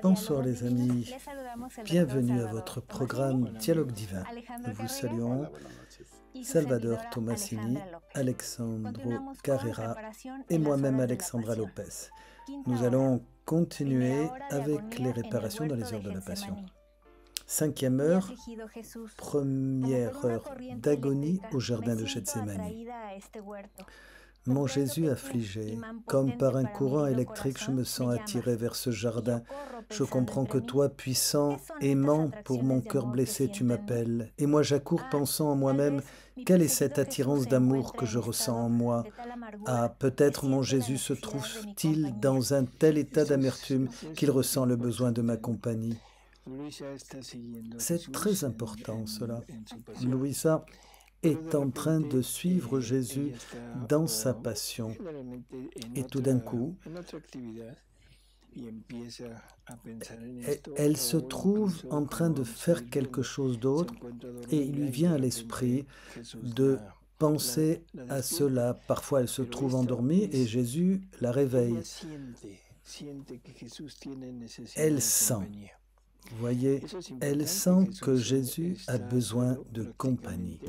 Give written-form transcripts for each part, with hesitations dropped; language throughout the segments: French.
Bonsoir les amis, bienvenue à votre programme Dialogue divin. Nous vous saluons Salvador Tomasini, Alexandro Carrera et moi-même Alexandra Lopez. Nous allons continuer avec les réparations dans les heures de la Passion. 5e heure, première heure d'agonie au jardin de Gethsémani. Mon Jésus affligé, comme par un courant électrique, je me sens attiré vers ce jardin. Je comprends que toi, puissant, aimant pour mon cœur blessé, tu m'appelles. Et moi j'accours pensant en moi-même, quelle est cette attirance d'amour que je ressens en moi? Ah, peut-être mon Jésus se trouve-t-il dans un tel état d'amertume qu'il ressent le besoin de ma compagnie. C'est très important cela. Louisa est en train de suivre Jésus dans sa passion. Et tout d'un coup, elle se trouve en train de faire quelque chose d'autre et il lui vient à l'esprit de penser à cela. Parfois, elle se trouve endormie et Jésus la réveille. Elle sent, vous voyez, elle sent que Jésus a besoin de compagnie.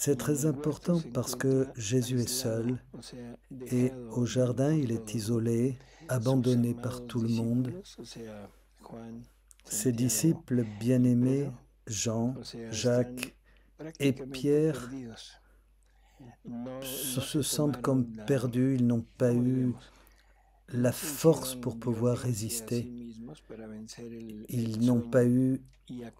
C'est très important parce que Jésus est seul et au jardin, il est isolé, abandonné par tout le monde. Ses disciples bien-aimés, Jean, Jacques et Pierre, se sentent comme perdus, ils n'ont pas eu la force pour pouvoir résister. Ils n'ont pas eu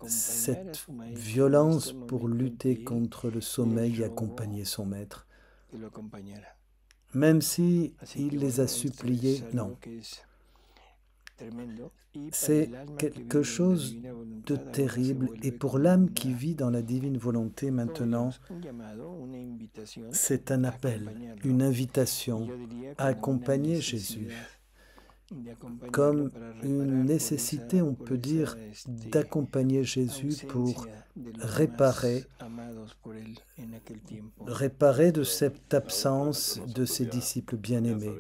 cette violence pour lutter contre le sommeil et accompagner son maître. Même si il les a suppliés, non. C'est quelque chose de terrible. Et pour l'âme qui vit dans la divine volonté maintenant, c'est un appel, une invitation à accompagner Jésus. Comme une nécessité, on peut dire, d'accompagner Jésus pour réparer de cette absence de ses disciples bien-aimés.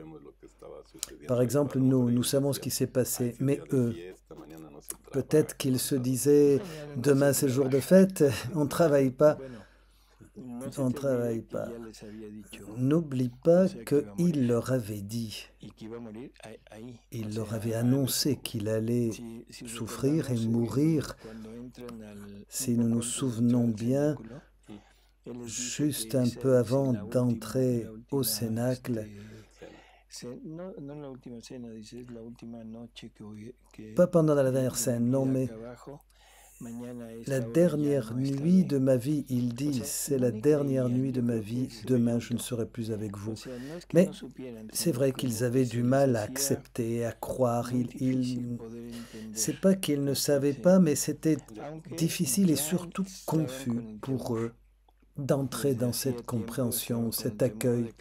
Par exemple, nous savons ce qui s'est passé, mais eux, peut-être qu'ils se disaient, demain c'est jour de fête, on ne travaille pas. On ne travaille pas. N'oublie pas qu'il leur avait dit, il leur avait annoncé qu'il allait souffrir et mourir. Si nous nous souvenons bien, juste un peu avant d'entrer au Cénacle, pas pendant la dernière scène, non, mais la dernière nuit de ma vie, il dit, c'est la dernière nuit de ma vie, demain je ne serai plus avec vous. Mais c'est vrai qu'ils avaient du mal à accepter, à croire. C'est pas qu'ils ne savaient pas, mais c'était difficile et surtout confus pour eux d'entrer dans cette compréhension, cet accueil.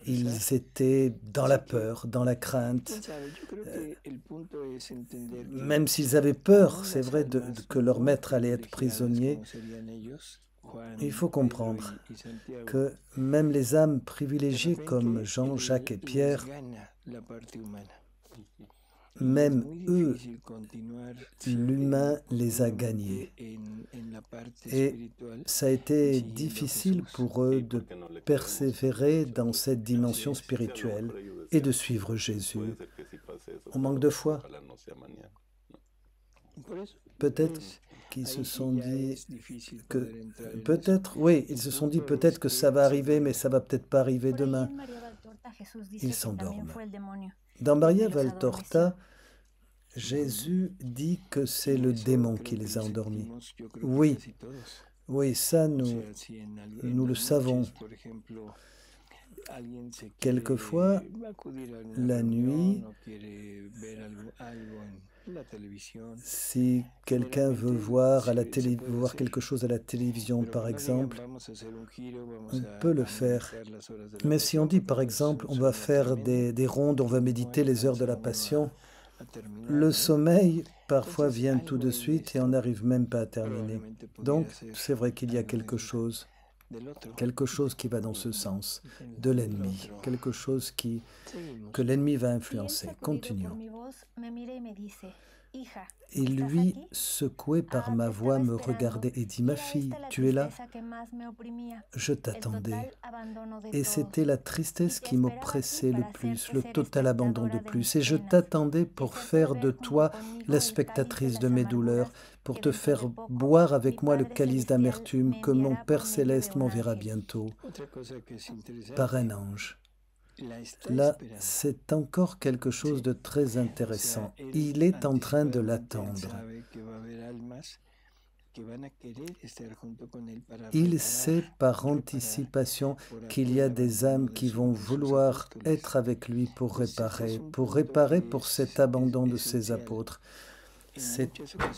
Ils étaient dans la peur, dans la crainte. Même s'ils avaient peur, c'est vrai, que leur maître allait être prisonnier, il faut comprendre que même les âmes privilégiées comme Jean, Jacques et Pierre, même eux, l'humain les a gagnés. Et ça a été difficile pour eux de persévérer dans cette dimension spirituelle et de suivre Jésus. On manque de foi. Peut-être qu'ils se sont dit que ils se sont dit peut-être que ça va arriver, mais ça va peut-être pas arriver demain. Ils s'endorment. Dans Maria Valtorta, Jésus dit que c'est le démon qui les a endormis. Oui, ça nous le savons. Quelquefois, la nuit, si quelqu'un veut voir quelque chose à la télévision, par exemple, on peut le faire. Mais si on dit, par exemple, on va faire des rondes, on va méditer les heures de la Passion, le sommeil, parfois, vient tout de suite et on n'arrive même pas à terminer. Donc, c'est vrai qu'il y a quelque chose. quelque chose qui va dans ce sens, de l'ennemi, quelque chose que l'ennemi va influencer. Continuons. Et lui, secoué par ma voix, me regardait et dit, « Ma fille, tu es là? Je t'attendais. » Et c'était la tristesse qui m'oppressait le plus, le total abandon de plus. Et je t'attendais pour faire de toi la spectatrice de mes douleurs, pour te faire boire avec moi le calice d'amertume que mon Père céleste m'enverra bientôt par un ange. Là, c'est encore quelque chose de très intéressant. Il est en train de l'attendre. Il sait par anticipation qu'il y a des âmes qui vont vouloir être avec lui pour réparer pour cet abandon de ses apôtres. C'est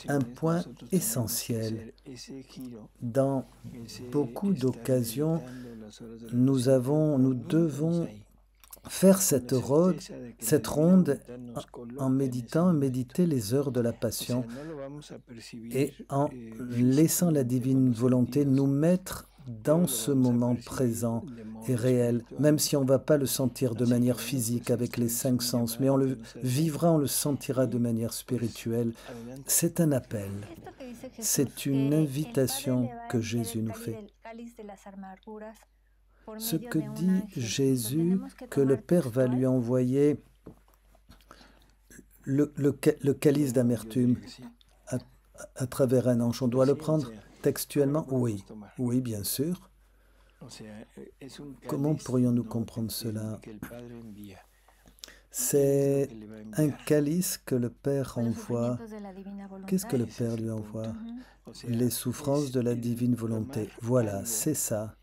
un point essentiel. Dans beaucoup d'occasions, nous devons faire cette ronde en méditer les heures de la Passion et en laissant la divine volonté nous mettre dans ce moment présent et réel, même si on ne va pas le sentir de manière physique avec les 5 sens, mais on le vivra, on le sentira de manière spirituelle. C'est un appel, c'est une invitation que Jésus nous fait. Ce que dit Jésus, que le Père va lui envoyer le calice d'amertume à travers un ange. On doit le prendre textuellement? Oui, oui, bien sûr. Comment pourrions-nous comprendre cela? C'est un calice que le Père envoie. Qu'est-ce que le Père lui envoie? Les souffrances de la divine volonté. Voilà, c'est ça.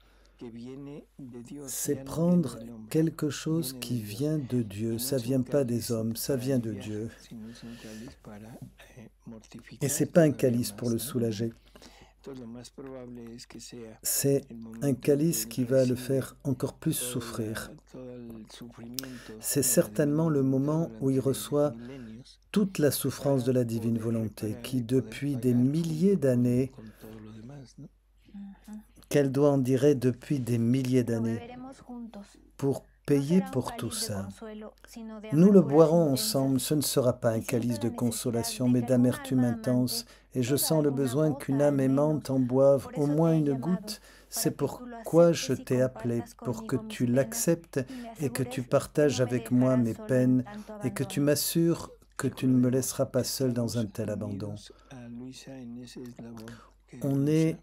C'est prendre quelque chose qui vient de Dieu. Ça ne vient pas des hommes, ça vient de Dieu. Et ce n'est pas un calice pour le soulager. C'est un calice qui va le faire encore plus souffrir. C'est certainement le moment où il reçoit toute la souffrance de la divine volonté, qui depuis des milliers d'années, qu'elle doit en dire depuis des milliers d'années, pour payer pour tout ça. Nous le boirons ensemble, ce ne sera pas un calice de consolation, mais d'amertume intense, et je sens le besoin qu'une âme aimante en boive au moins une goutte. C'est pourquoi je t'ai appelé, pour que tu l'acceptes et que tu partages avec moi mes peines, et que tu m'assures que tu ne me laisseras pas seul dans un tel abandon. On est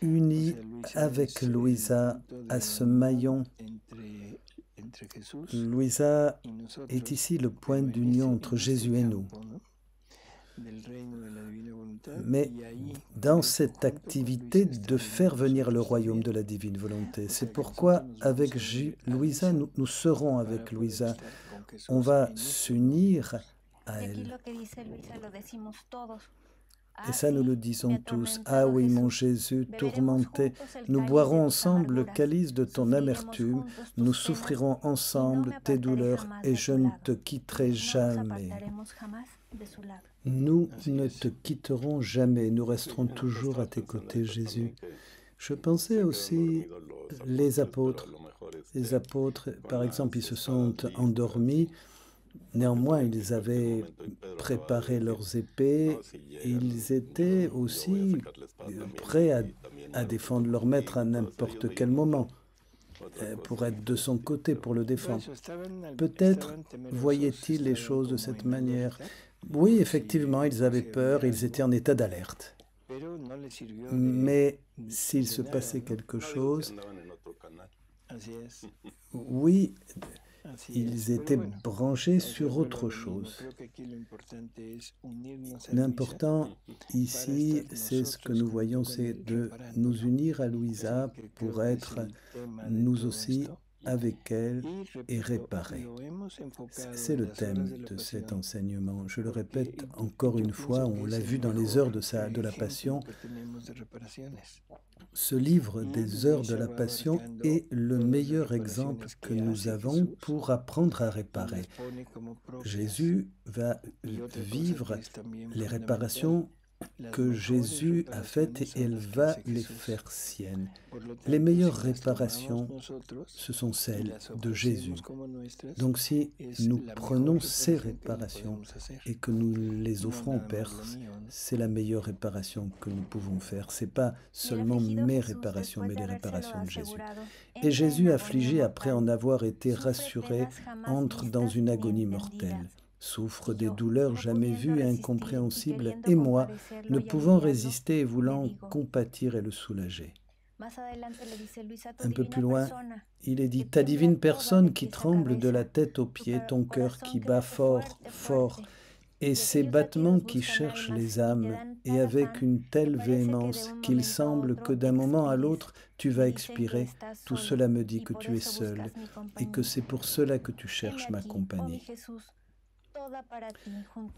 unis avec Louisa à ce maillon. Louisa est ici le point d'union entre Jésus et nous. Mais dans cette activité de faire venir le royaume de la divine volonté, c'est pourquoi avec Louisa, nous serons avec Louisa. On va s'unir à elle. Et ça, nous le disons tous. Ah oui, mon Jésus, tourmenté, nous boirons ensemble le calice de ton amertume, nous souffrirons ensemble tes douleurs, et je ne te quitterai jamais. Nous ne te quitterons jamais, nous resterons toujours à tes côtés, Jésus. Je pensais aussi les apôtres. Les apôtres, par exemple, ils se sont endormis. Néanmoins, ils avaient préparé leurs épées, ils étaient aussi prêts à défendre leur maître à n'importe quel moment, pour être de son côté, pour le défendre. Peut-être voyaient-ils les choses de cette manière. Oui, effectivement, ils avaient peur, ils étaient en état d'alerte. Mais s'il se passait quelque chose, oui, ils étaient branchés sur autre chose. L'important ici, c'est ce que nous voyons, c'est de nous unir à Louisa pour être nous aussi avec elle et réparer. C'est le thème de cet enseignement. Je le répète encore une fois, on l'a vu dans les heures de la Passion. Ce livre des heures de la Passion est le meilleur exemple que nous avons pour apprendre à réparer. Jésus va vivre les réparations que Jésus a faites et elle va les faire siennes. Les meilleures réparations, ce sont celles de Jésus. Donc si nous prenons ces réparations et que nous les offrons au Père, c'est la meilleure réparation que nous pouvons faire. Ce n'est pas seulement mes réparations, mais les réparations de Jésus. Et Jésus, affligé après en avoir été rassuré, entre dans une agonie mortelle, souffre des douleurs jamais vues et incompréhensibles, et moi, ne pouvant résister et voulant compatir et le soulager. Un peu plus loin, il est dit, ta divine personne qui tremble de la tête aux pieds, ton cœur qui bat fort, fort, et ces battements qui cherchent les âmes, et avec une telle véhémence qu'il semble que d'un moment à l'autre tu vas expirer, tout cela me dit que tu es seul, et que c'est pour cela que tu cherches ma compagnie.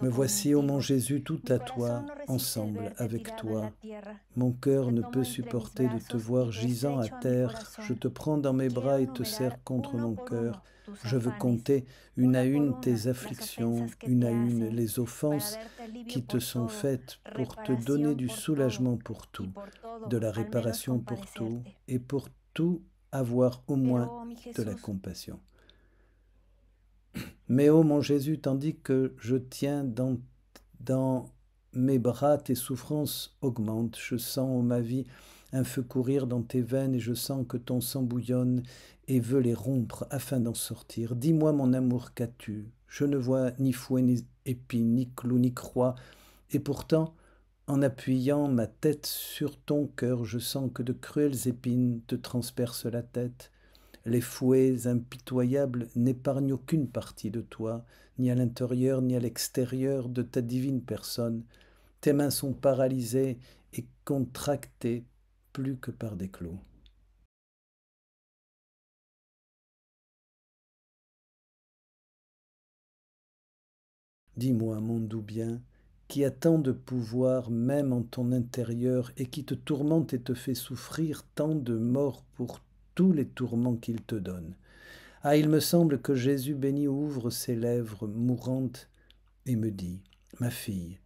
Me voici, ô mon Jésus, tout à toi, ensemble, avec toi. Mon cœur ne peut supporter de te voir gisant à terre. Je te prends dans mes bras et te serre contre mon cœur. Je veux compter une à une tes afflictions, une à une les offenses qui te sont faites pour te donner du soulagement pour tout, de la réparation pour tout, et pour tout avoir au moins de la compassion. Mais ô mon Jésus, tandis que je tiens dans mes bras, tes souffrances augmentent. Je sens, ô ma vie, un feu courir dans tes veines et je sens que ton sang bouillonne et veut les rompre afin d'en sortir. Dis-moi, mon amour, qu'as-tu? Je ne vois ni fouet, ni épine, ni clou, ni croix. Et pourtant, en appuyant ma tête sur ton cœur, je sens que de cruelles épines te transpercent la tête. Les fouets impitoyables n'épargnent aucune partie de toi, ni à l'intérieur ni à l'extérieur de ta divine personne. Tes mains sont paralysées et contractées plus que par des clous. Dis-moi, mon doux bien, qui a tant de pouvoir même en ton intérieur et qui te tourmente et te fait souffrir tant de mort pour tous les tourments qu'il te donne. Ah, il me semble que Jésus béni ouvre ses lèvres mourantes et me dit, « Ma fille,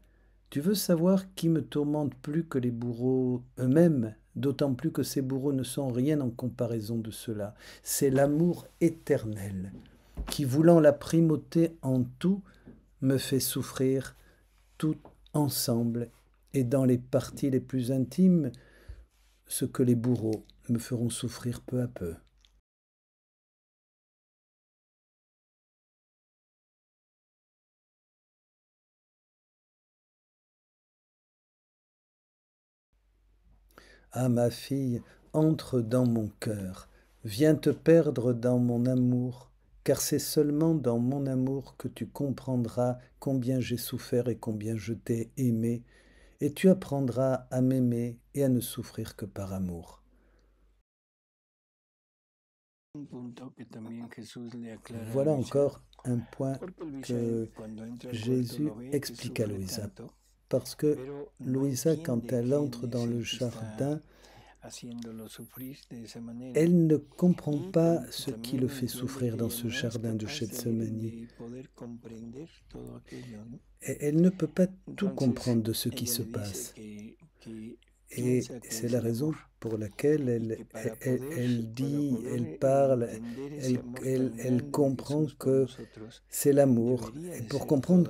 tu veux savoir qui me tourmente plus que les bourreaux eux-mêmes, d'autant plus que ces bourreaux ne sont rien en comparaison de cela. C'est l'amour éternel qui, voulant la primauté en tout, me fait souffrir tout ensemble et dans les parties les plus intimes, ce que les bourreaux me feront souffrir peu à peu. » Ah, ma fille, entre dans mon cœur, viens te perdre dans mon amour, car c'est seulement dans mon amour que tu comprendras combien j'ai souffert et combien je t'ai aimé, et tu apprendras à m'aimer et à ne souffrir que par amour. Voilà encore un point que Jésus explique à Louisa. Parce que Louisa, quand elle entre dans le jardin, elle ne comprend pas ce qui le fait souffrir dans ce jardin de Gethsémani. Elle ne peut pas tout comprendre de ce qui se passe. Et c'est la raison pour laquelle elle dit, elle parle, elle comprend que c'est l'amour. Et pour comprendre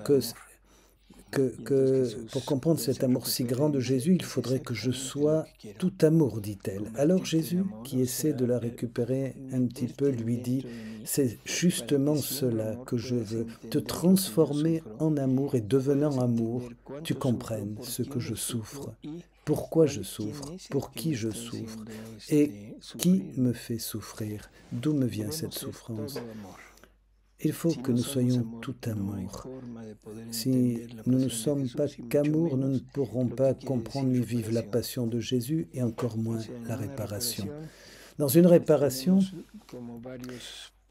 pour comprendre cet amour si grand de Jésus, il faudrait que je sois tout amour, dit-elle. Alors Jésus, qui essaie de la récupérer un petit peu, lui dit, c'est justement cela que je veux, te transformer en amour et devenant amour, tu comprennes ce que je souffre, pourquoi je souffre, pour qui je souffre et qui me fait souffrir, d'où me vient cette souffrance. Il faut que nous soyons tout amour. Si nous ne sommes pas qu'amour, nous ne pourrons pas comprendre ni vivre la passion de Jésus et encore moins la réparation. Dans une réparation,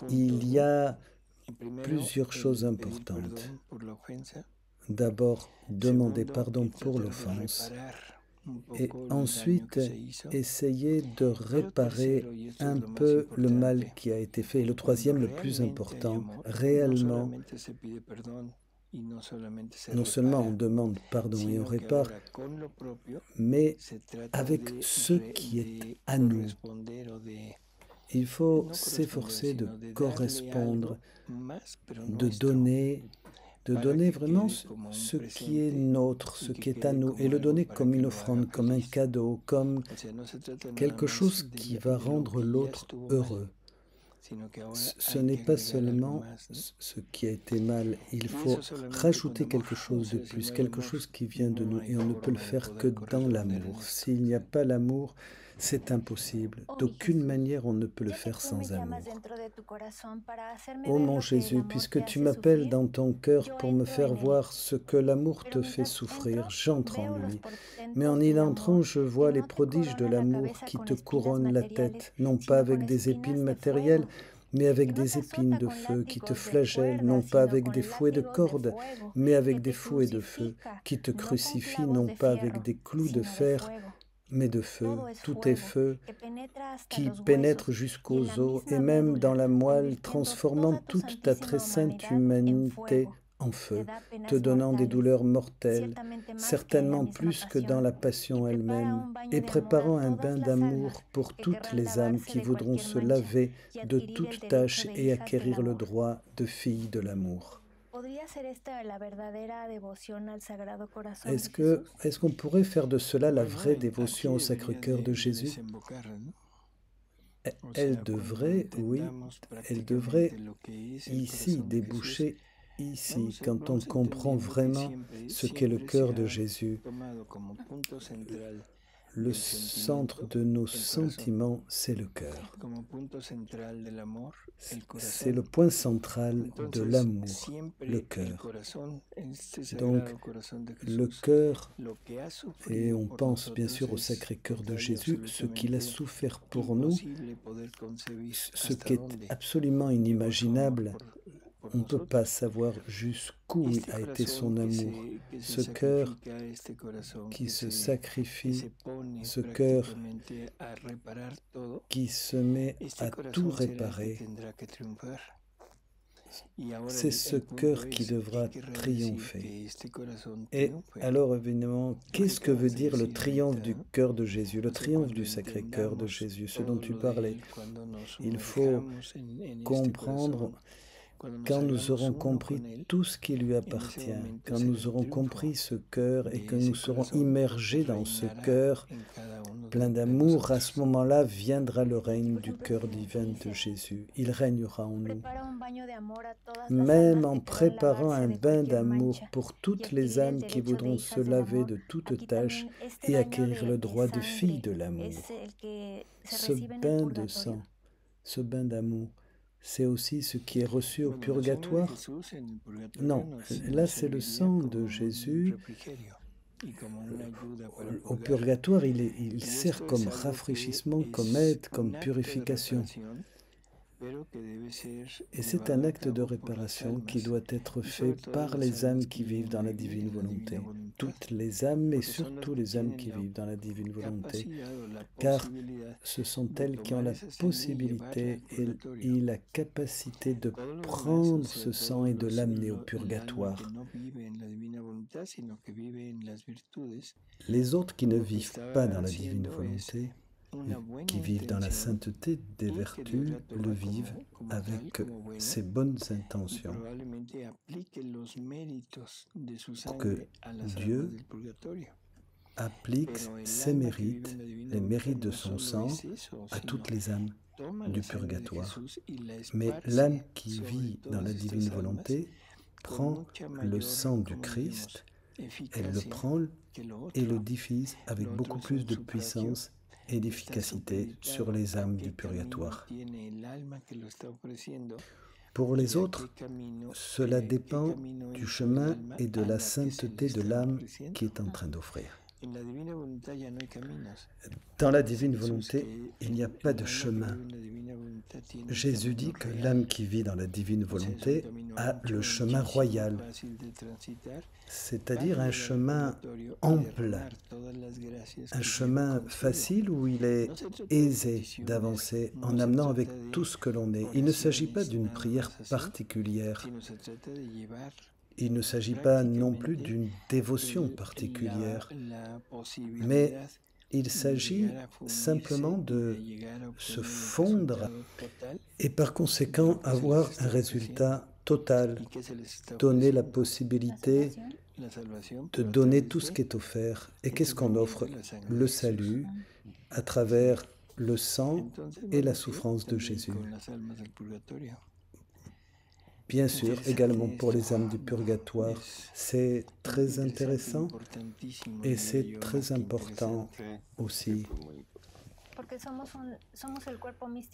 il y a plusieurs choses importantes. D'abord, demander pardon pour l'offense. Et ensuite, essayer de réparer un peu le mal qui a été fait. Et le troisième, le plus important, réellement Non seulement on demande pardon et on répare, mais avec ce qui est à nous. Il faut s'efforcer de correspondre, de donner vraiment ce qui est nôtre, ce qui est à nous, et le donner comme une offrande, comme un cadeau, comme quelque chose qui va rendre l'autre heureux. Ce n'est pas seulement ce qui a été mal, il faut rajouter quelque chose de plus, quelque chose qui vient de nous, et on ne peut le faire que dans l'amour. S'il n'y a pas l'amour, c'est impossible. D'aucune manière, on ne peut le faire sans amour. Ô mon Jésus, puisque tu m'appelles dans ton cœur pour me faire voir ce que l'amour te fait souffrir, j'entre en lui. Mais en y entrant, je vois les prodiges de l'amour qui te couronnent la tête, non pas avec des épines matérielles, mais avec des épines de feu qui te flagellent, non pas avec des fouets de corde, mais avec des fouets de feu, qui te crucifient, non pas avec des clous de fer, mais de feu. Tout est feu qui pénètre jusqu'aux os et même dans la moelle, transformant toute ta très sainte humanité en feu, te donnant des douleurs mortelles, certainement plus que dans la passion elle-même, et préparant un bain d'amour pour toutes les âmes qui voudront se laver de toute tâche et acquérir le droit de filles de l'amour. Est-ce qu'on pourrait faire de cela la vraie dévotion au Sacré-Cœur de Jésus? Elle devrait, oui, elle devrait ici déboucher ici, quand on comprend vraiment ce qu'est le cœur de Jésus. Le centre de nos sentiments, c'est le cœur. C'est le point central de l'amour, le cœur. Donc, le cœur, et on pense bien sûr au Sacré-Cœur de Jésus, ce qu'il a souffert pour nous, ce qui est absolument inimaginable. On ne peut pas savoir jusqu'où a été son amour. Ce cœur qui se sacrifie, ce cœur qui se met à tout réparer, c'est ce cœur qui devra triompher. Et alors évidemment, qu'est-ce que veut dire le triomphe du cœur de Jésus, le triomphe du Sacré-Cœur de Jésus, ce dont tu parlais? Il faut comprendre. Quand nous aurons compris tout ce qui lui appartient, quand nous aurons compris ce cœur et que nous serons immergés dans ce cœur plein d'amour, à ce moment-là viendra le règne du cœur divin de Jésus. Il régnera en nous. Même en préparant un bain d'amour pour toutes les âmes qui voudront se laver de toute tâche et acquérir le droit de filles de l'amour. Ce bain de sang, ce bain d'amour, c'est aussi ce qui est reçu au purgatoire? Non, là c'est le sang de Jésus. Au purgatoire, il sert comme rafraîchissement, comme aide, comme purification. Et c'est un acte de réparation qui doit être fait par les âmes qui vivent dans la divine volonté. Toutes les âmes, et surtout les âmes qui vivent dans la divine volonté, car ce sont elles qui ont la possibilité et la capacité de prendre ce sang et de l'amener au purgatoire. Les autres qui ne vivent pas dans la divine volonté, qui vivent dans la sainteté des vertus, le vivent avec ses bonnes intentions pour que Dieu applique ses mérites, les mérites de son sang, à toutes les âmes du purgatoire. Mais l'âme qui vit dans la divine volonté prend le sang du Christ, elle le prend et le diffuse avec beaucoup plus de puissance et d'efficacité sur les âmes du purgatoire. Pour les autres, cela dépend du chemin et de la sainteté de l'âme qui est en train d'offrir. Dans la divine volonté, il n'y a pas de chemin. Jésus dit que l'âme qui vit dans la divine volonté a le chemin royal, c'est-à-dire un chemin ample, un chemin facile où il est aisé d'avancer en amenant avec tout ce que l'on est. Il ne s'agit pas d'une prière particulière. il ne s'agit pas non plus d'une dévotion particulière, mais il s'agit simplement de se fondre et par conséquent avoir un résultat total, donner la possibilité de donner tout ce qui est offert. Et qu'est-ce qu'on offre? Le salut à travers le sang et la souffrance de Jésus. Bien sûr, également pour les âmes du purgatoire, c'est très intéressant et c'est très important aussi.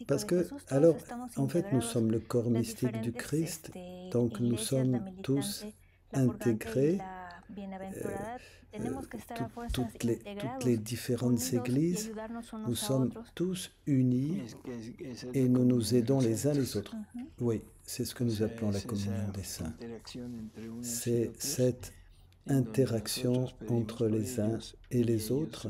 Parce que, alors, en fait, nous sommes le corps mystique du Christ, donc nous sommes tous intégrés. Toutes les différentes églises, nous sommes tous unis et nous nous aidons les uns les autres. Oui, c'est ce que nous appelons la communion des saints. C'est cette interaction entre les uns et les autres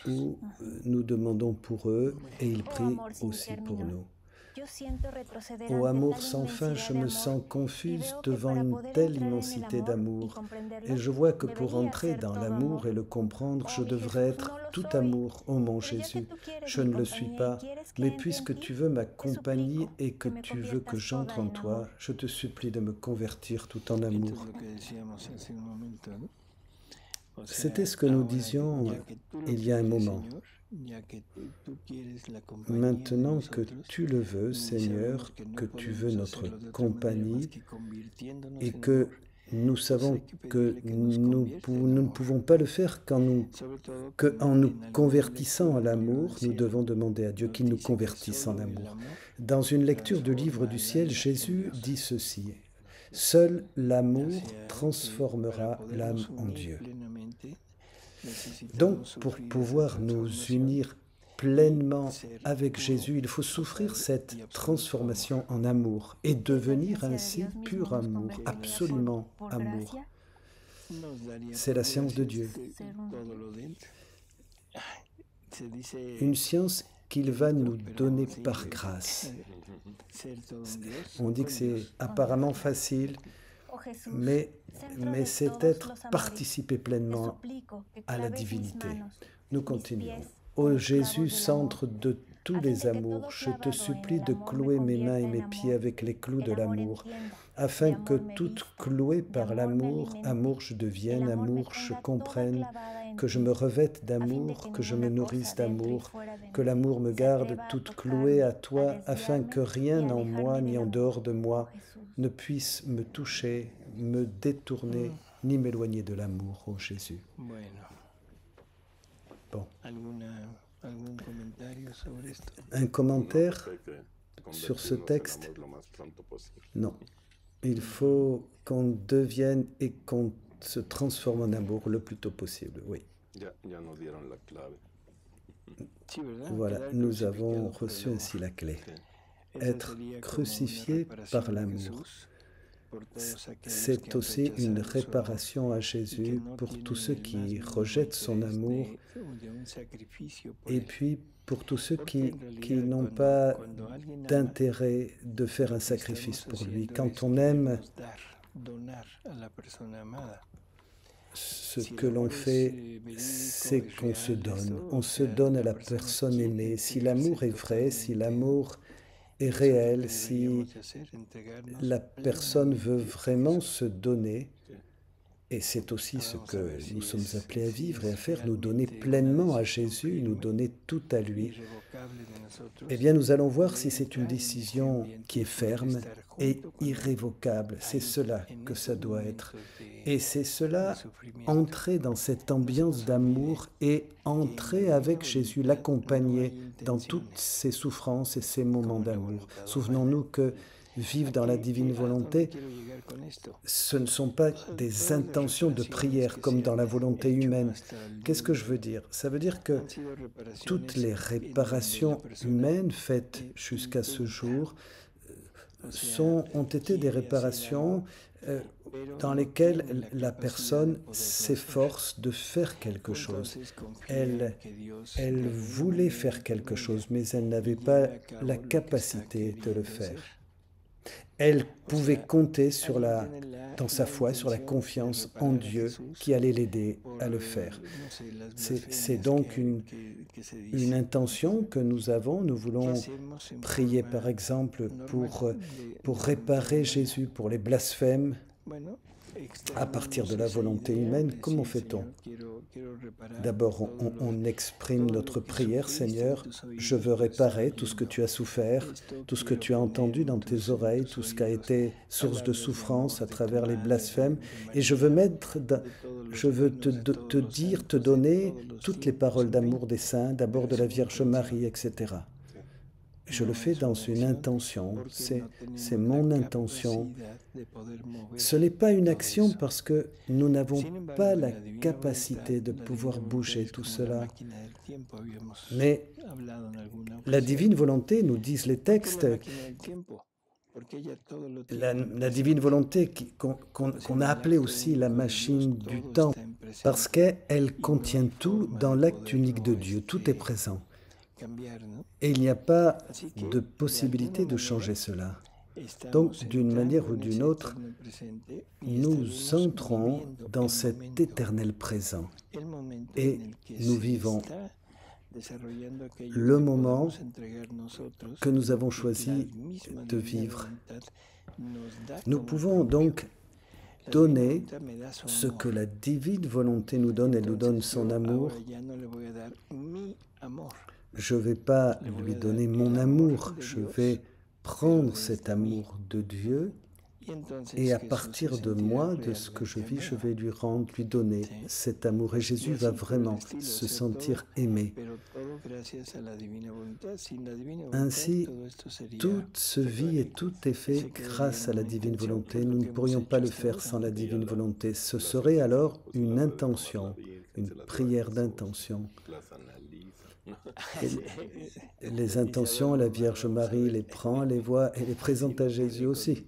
où nous demandons pour eux et ils prient aussi pour nous. Ô amour sans fin, je me sens confuse devant une telle immensité d'amour. Et je vois que pour entrer dans l'amour et le comprendre, je devrais être tout amour, ô mon Jésus. Je ne le suis pas, mais puisque tu veux ma compagnie et que tu veux que j'entre en toi, je te supplie de me convertir tout en amour. C'était ce que nous disions il y a un moment. Maintenant que tu le veux, Seigneur, que tu veux notre compagnie et que nous savons que nous ne pouvons pas le faire qu'en nous convertissant à l'amour, nous devons demander à Dieu qu'il nous convertisse en amour. Dans une lecture du livre du ciel, Jésus dit ceci: « Seul l'amour transformera l'âme en Dieu. » Donc, pour pouvoir nous unir pleinement avec Jésus, il faut souffrir cette transformation en amour et devenir ainsi pur amour, absolument amour. C'est la science de Dieu. Une science qu'il va nous donner par grâce. On dit que c'est apparemment facile, mais c'est être participé pleinement à la divinité. Nous continuons. Ô Jésus, centre de tous les amours, je te supplie de clouer mes mains et mes pieds avec les clous de l'amour, afin que toutes clouées par l'amour, amour je devienne, amour je comprenne, que je me revête d'amour, que je me nourrisse d'amour, que l'amour me garde toute clouée à toi, afin que rien en moi ni en dehors de moi ne puisse me toucher, me détourner, ni m'éloigner de l'amour, ô Jésus. Bon. Un commentaire sur ce texte? Non. Il faut qu'on devienne et qu'on se transforme en amour le plus tôt possible, oui. Voilà, nous avons reçu ainsi la clé. Être crucifié par l'amour. C'est aussi une réparation à Jésus pour tous ceux qui rejettent son amour et puis pour tous ceux qui n'ont pas d'intérêt de faire un sacrifice pour lui. Quand on aime, ce que l'on fait, c'est qu'on se donne. On se donne à la personne aimée. Si l'amour est vrai, si l'amour est réel, si la personne veut vraiment se donner, et c'est aussi ce que nous sommes appelés à vivre et à faire, nous donner pleinement à Jésus, nous donner tout à lui, eh bien nous allons voir si c'est une décision qui est ferme et irrévocable. C'est cela que ça doit être. Et c'est cela, entrer dans cette ambiance d'amour et entrer avec Jésus, l'accompagner dans toutes ses souffrances et ses moments d'amour. Souvenons-nous que vivre dans la divine volonté, ce ne sont pas des intentions de prière comme dans la volonté humaine. Qu'est-ce que je veux dire? Ça veut dire que toutes les réparations humaines faites jusqu'à ce jour ont été des réparations dans lesquelles la personne s'efforce de faire quelque chose. Elle voulait faire quelque chose, mais elle n'avait pas la capacité de le faire. elle pouvait compter dans sa foi, sur la confiance en Dieu qui allait l'aider à le faire. C'est donc une intention que nous avons. Nous voulons prier par exemple pour réparer Jésus, pour les blasphèmes à partir de la volonté humaine. Comment fait-on? D'abord, on exprime notre prière, Seigneur, je veux réparer tout ce que tu as souffert, tout ce que tu as entendu dans tes oreilles, tout ce qui a été source de souffrance à travers les blasphèmes, et je veux te donner toutes les paroles d'amour des saints, d'abord de la Vierge Marie, etc. Je le fais dans une intention, c'est mon intention. Ce n'est pas une action parce que nous n'avons pas la capacité de pouvoir bouger tout cela. Mais la divine volonté, nous disent les textes, la divine volonté qu'on a appelée aussi la machine du temps, parce qu'elle contient tout dans l'acte unique de Dieu, tout est présent. Et il n'y a pas de possibilité de changer cela. Donc, d'une manière ou d'une autre, nous entrons dans cet éternel présent et nous vivons le moment que nous avons choisi de vivre. Nous pouvons donc donner ce que la divine volonté nous donne. Elle nous donne son amour. Je ne vais pas lui donner mon amour, je vais prendre cet amour de Dieu et à partir de moi, de ce que je vis, je vais lui donner cet amour. Et Jésus va vraiment se sentir aimé. Ainsi, tout se vit et tout est fait grâce à la divine volonté. Nous ne pourrions pas le faire sans la divine volonté. Ce serait alors une intention, une prière d'intention. Les intentions, la Vierge Marie les prend, les voit et les présente à Jésus aussi.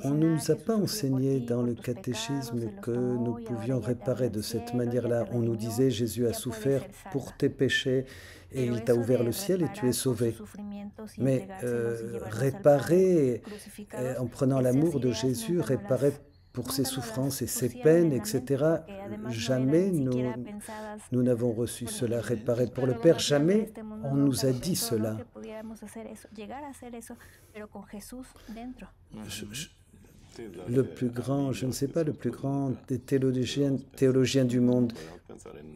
On ne nous a pas enseigné dans le catéchisme que nous pouvions réparer de cette manière-là. On nous disait Jésus a souffert pour tes péchés et il t'a ouvert le ciel et tu es sauvé. Mais réparer, en prenant l'amour de Jésus, réparer pour ses souffrances et ses peines, etc., jamais nous n'avons reçu cela. Réparer pour le Père, jamais on nous a dit cela. Le plus grand, je ne sais pas, le plus grand des théologiens du monde,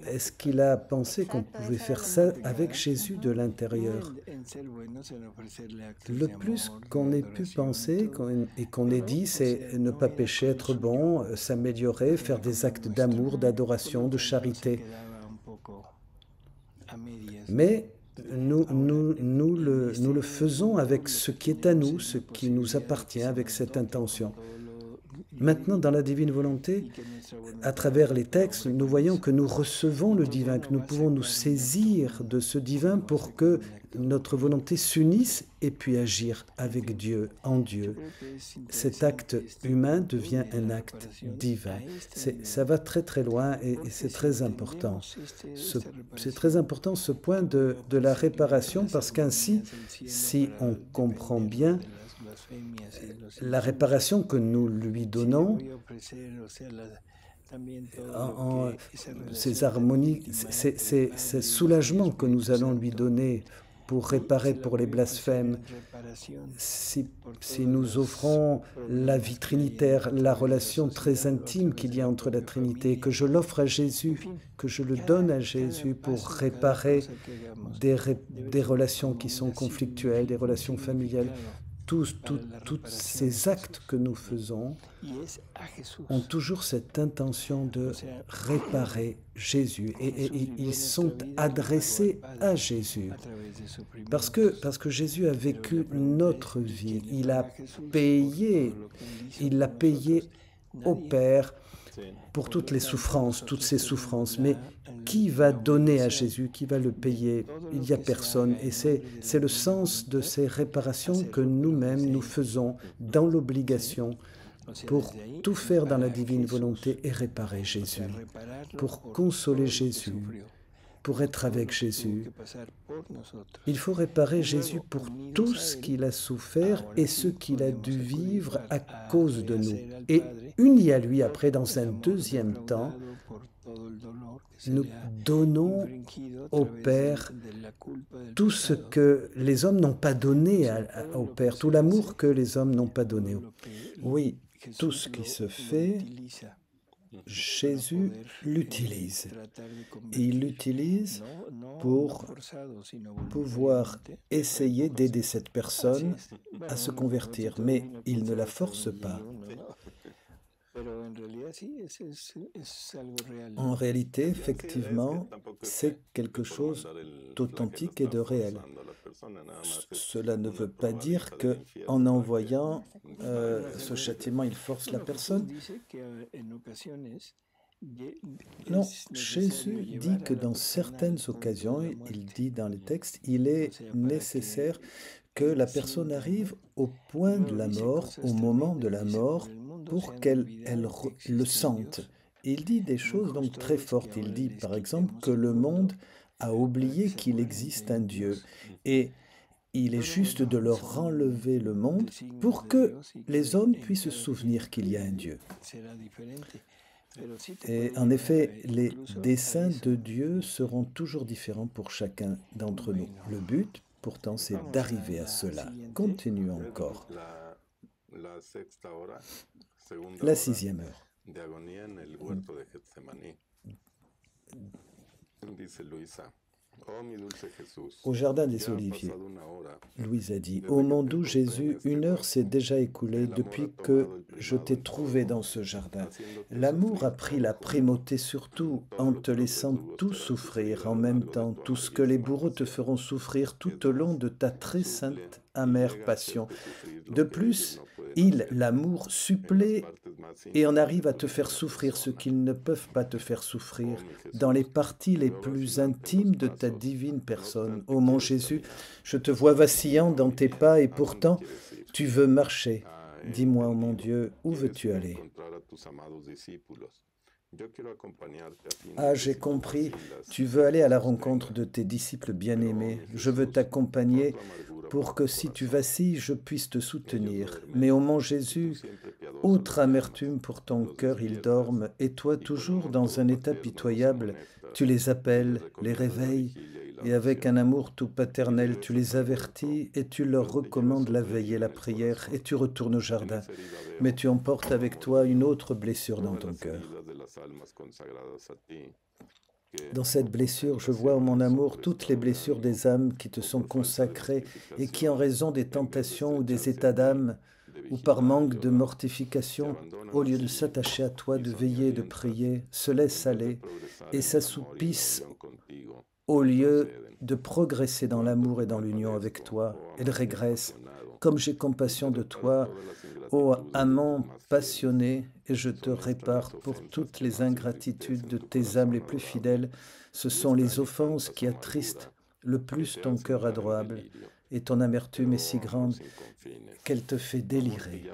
est-ce qu'il a pensé qu'on pouvait faire ça avec Jésus de l'intérieur? Le plus qu'on ait pu penser et qu'on ait dit, c'est ne pas pécher, être bon, s'améliorer, faire des actes d'amour, d'adoration, de charité. Mais nous le faisons avec ce qui est à nous, ce qui nous appartient, avec cette intention. Maintenant, dans la divine volonté, à travers les textes, nous voyons que nous recevons le divin, que nous pouvons nous saisir de ce divin pour que notre volonté s'unisse et puis agir avec Dieu, en Dieu. Cet acte humain devient un acte divin. Ça va très très loin et c'est très important. C'est très important ce point de la réparation parce qu'ainsi, si on comprend bien la réparation que nous lui donnons, ces harmonies, ces soulagements que nous allons lui donner pour réparer pour les blasphèmes, si nous offrons la vie trinitaire, la relation très intime qu'il y a entre la Trinité, que je l'offre à Jésus, que je le donne à Jésus pour réparer des relations qui sont conflictuelles, des relations familiales, tous ces actes que nous faisons ont toujours cette intention de réparer Jésus et ils sont adressés à Jésus parce que Jésus a vécu notre vie, il l'a payé au Père pour toutes les souffrances, toutes ces souffrances. Mais qui va donner à Jésus? Qui va le payer? Il n'y a personne. Et c'est le sens de ces réparations que nous-mêmes nous faisons dans l'obligation pour tout faire dans la divine volonté et réparer Jésus, pour consoler Jésus, pour être avec Jésus. Il faut réparer Jésus pour tout ce qu'il a souffert et ce qu'il a dû vivre à cause de nous. Et unis à lui après, dans un deuxième temps, nous donnons au Père tout ce que les hommes n'ont pas donné au Père, tout l'amour que les hommes n'ont pas donné. Oui, tout ce qui se fait, Jésus l'utilise. Et il l'utilise pour pouvoir essayer d'aider cette personne à se convertir, mais il ne la force pas. En réalité, effectivement, c'est quelque chose d'authentique et de réel. Cela ne veut pas dire qu'en envoyant ce châtiment, il force la personne. Non, Jésus dit que dans certaines occasions, il dit dans les textes, il est nécessaire que la personne arrive au point de la mort, au moment de la mort, pour qu'elle le sente. Il dit des choses donc très fortes. Il dit par exemple que le monde a oublié qu'il existe un Dieu. Et il est juste de leur enlever le monde pour que les hommes puissent se souvenir qu'il y a un Dieu. Et en effet, les desseins de Dieu seront toujours différents pour chacun d'entre nous. Le but, pourtant, c'est d'arriver à cela. Continuons encore. La 6e heure. Au jardin des Oliviers, Louise a dit, « Ô mon doux Jésus, 1 heure s'est déjà écoulée depuis que je t'ai trouvé dans ce jardin. L'amour a pris la primauté sur tout, en te laissant tout souffrir en même temps, tout ce que les bourreaux te feront souffrir tout au long de ta très sainte, amère passion. De plus, l'amour, supplée et en arrive à te faire souffrir ce qu'ils ne peuvent pas te faire souffrir dans les parties les plus intimes de ta divine personne. Ô mon Jésus, je te vois vacillant dans tes pas et pourtant tu veux marcher. Dis-moi, ô mon Dieu, où veux-tu aller? Ah, j'ai compris, tu veux aller à la rencontre de tes disciples bien-aimés. Je veux t'accompagner pour que si tu vacilles, je puisse te soutenir. Mais ô mon Jésus, outre amertume pour ton cœur, ils dorment, et toi, toujours dans un état pitoyable, tu les appelles, les réveilles, et avec un amour tout paternel, tu les avertis, et tu leur recommandes la veille et la prière, et tu retournes au jardin. Mais tu emportes avec toi une autre blessure dans ton cœur. Dans cette blessure, je vois, mon amour, toutes les blessures des âmes qui te sont consacrées et qui, en raison des tentations ou des états d'âme, ou par manque de mortification, au lieu de s'attacher à toi, de veiller et de prier, se laissent aller et s'assoupissent au lieu de progresser dans l'amour et dans l'union avec toi. Elles régressent. Comme j'ai compassion de toi, ô amant passionné, et je te répare pour toutes les ingratitudes de tes âmes les plus fidèles. Ce sont les offenses qui attristent le plus ton cœur adorable, et ton amertume est si grande qu'elle te fait délirer.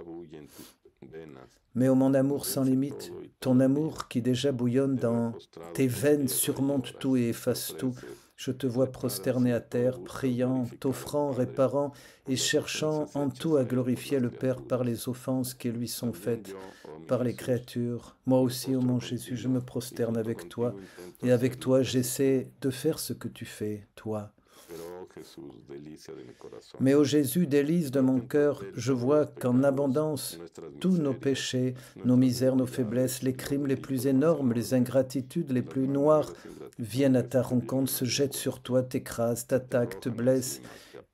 Mais ô mon amour sans limite, ton amour qui déjà bouillonne dans tes veines surmonte tout et efface tout. Je te vois prosterné à terre, priant, t'offrant, réparant et cherchant en tout à glorifier le Père par les offenses qui lui sont faites par les créatures. Moi aussi, ô mon Jésus, je me prosterne avec toi et avec toi j'essaie de faire ce que tu fais, toi. Mais ô Jésus, délice de mon cœur, je vois qu'en abondance, tous nos péchés, nos misères, nos faiblesses, les crimes les plus énormes, les ingratitudes les plus noires, viennent à ta rencontre, se jettent sur toi, t'écrasent, t'attaquent, te blessent.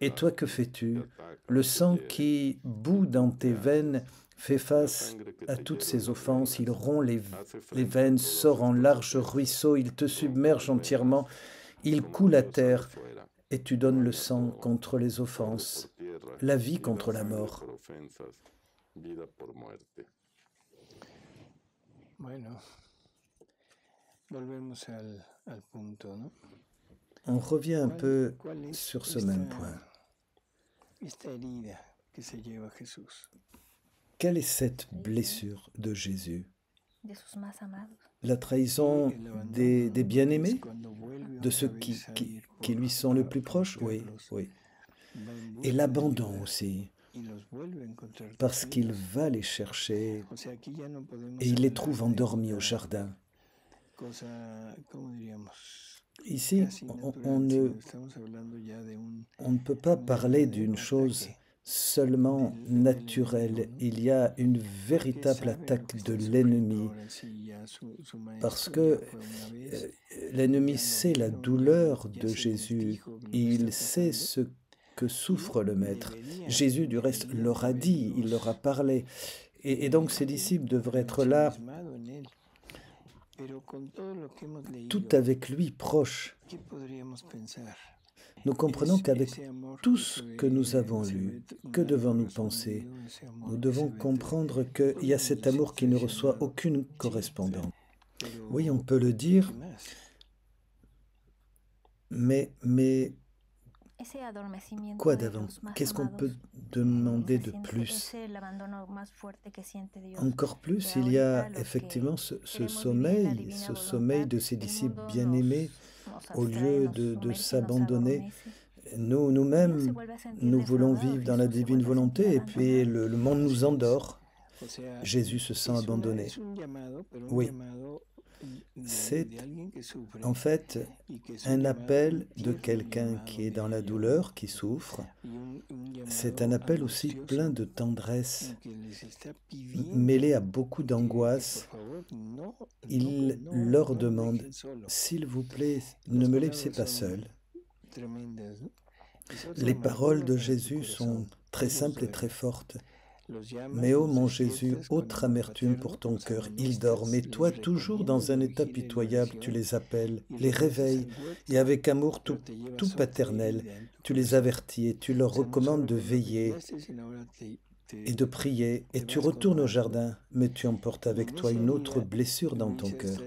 Et toi, que fais-tu? Le sang qui bout dans tes veines fait face à toutes ces offenses, il rompt les veines, sort en larges ruisseaux, il te submerge entièrement, il coule à terre. Et tu donnes le sang contre les offenses, la vie contre la mort. On revient un peu sur ce même point. quelle est cette blessure de Jésus? La trahison des bien-aimés, de ceux qui lui sont le plus proches? Oui, oui. Et l'abandon aussi, parce qu'il va les chercher et il les trouve endormis au jardin. Ici, on ne peut pas parler d'une chose seulement naturelle. Il y a une véritable attaque de l'ennemi, parce que l'ennemi sait la douleur de Jésus, il sait ce que souffre le Maître. Jésus, du reste, leur a dit, il leur a parlé. Et donc, ses disciples devraient être là, tout avec lui, proche. Nous comprenons qu'avec tout ce que nous avons lu, que devons-nous penser? Nous devons comprendre qu'il y a cet amour qui ne reçoit aucune correspondance. Oui, on peut le dire, mais quoi d'avant? Qu'est-ce qu'on peut demander de plus? Encore plus, il y a effectivement ce sommeil de ces disciples bien-aimés. Au lieu de s'abandonner, nous-mêmes, nous voulons vivre dans la divine volonté et puis le monde nous endort. Jésus se sent abandonné. Oui, c'est en fait un appel de quelqu'un qui est dans la douleur, qui souffre. C'est un appel aussi plein de tendresse, mêlé à beaucoup d'angoisse. Il leur demande, s'il vous plaît, ne me laissez pas seul. Les paroles de Jésus sont très simples et très fortes. Mais ô mon Jésus, autre amertume pour ton cœur, ils dorment, et toi, toujours dans un état pitoyable, tu les appelles, les réveilles, et avec amour tout paternel, tu les avertis et tu leur recommandes de veiller et de prier, et tu retournes au jardin, mais tu emportes avec toi une autre blessure dans ton cœur.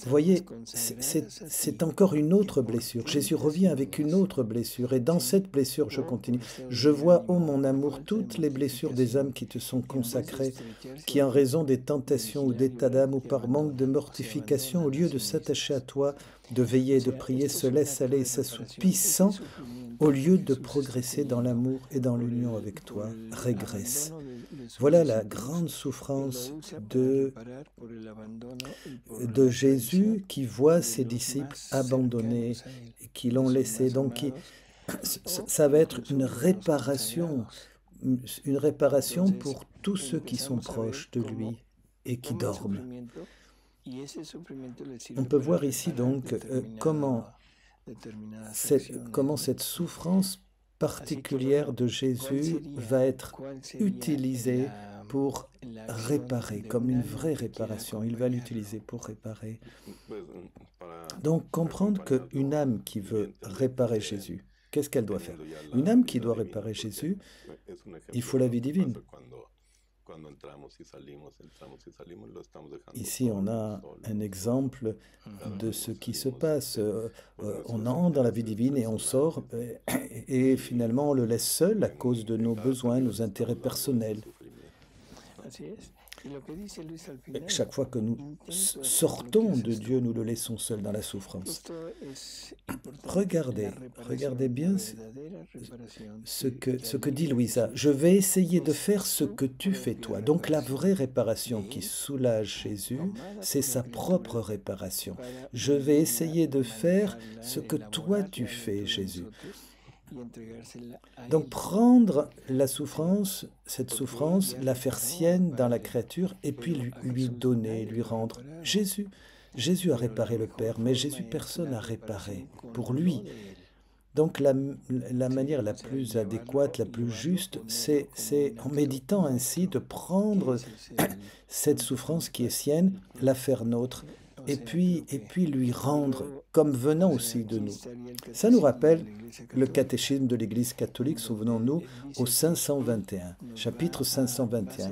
Voyez, c'est encore une autre blessure. Jésus revient avec une autre blessure. Et dans cette blessure, je continue. Je vois, ô mon amour, toutes les blessures des âmes qui te sont consacrées, qui en raison des tentations ou d'état d'âme ou par manque de mortification, au lieu de s'attacher à toi, de veiller et de prier, se laissent aller et s'assoupissant, au lieu de progresser dans l'amour et dans l'union avec toi, régressent. Voilà la grande souffrance de Jésus qui voit ses disciples abandonnés, qui l'ont laissé. Donc, ça va être une réparation pour tous ceux qui sont proches de lui et qui dorment. On peut voir ici donc comment cette souffrance particulière de Jésus va être utilisée pour réparer, comme une vraie réparation. Il va l'utiliser pour réparer. Donc, comprendre qu'une âme qui veut réparer Jésus, qu'est-ce qu'elle doit faire? Une âme qui doit réparer Jésus, il faut la vie divine. Ici, on a un exemple de ce qui se passe. On entre dans la vie divine et on sort, et finalement, on le laisse seul à cause de nos besoins, nos intérêts personnels. Chaque fois que nous sortons de Dieu, nous le laissons seul dans la souffrance. Regardez bien ce que dit Louisa. Je vais essayer de faire ce que tu fais toi. Donc la vraie réparation qui soulage Jésus, c'est sa propre réparation. Je vais essayer de faire ce que toi tu fais, Jésus. Donc prendre la souffrance, cette souffrance, la faire sienne dans la créature et puis lui donner, lui rendre. Jésus a réparé le Père, mais Jésus, personne n'a réparé pour lui. Donc la manière la plus adéquate, la plus juste, c'est en méditant ainsi de prendre cette souffrance qui est sienne, la faire nôtre, et puis lui rendre comme venant aussi de nous. Ça nous rappelle le catéchisme de l'Église catholique, souvenons-nous, au 521, chapitre 521.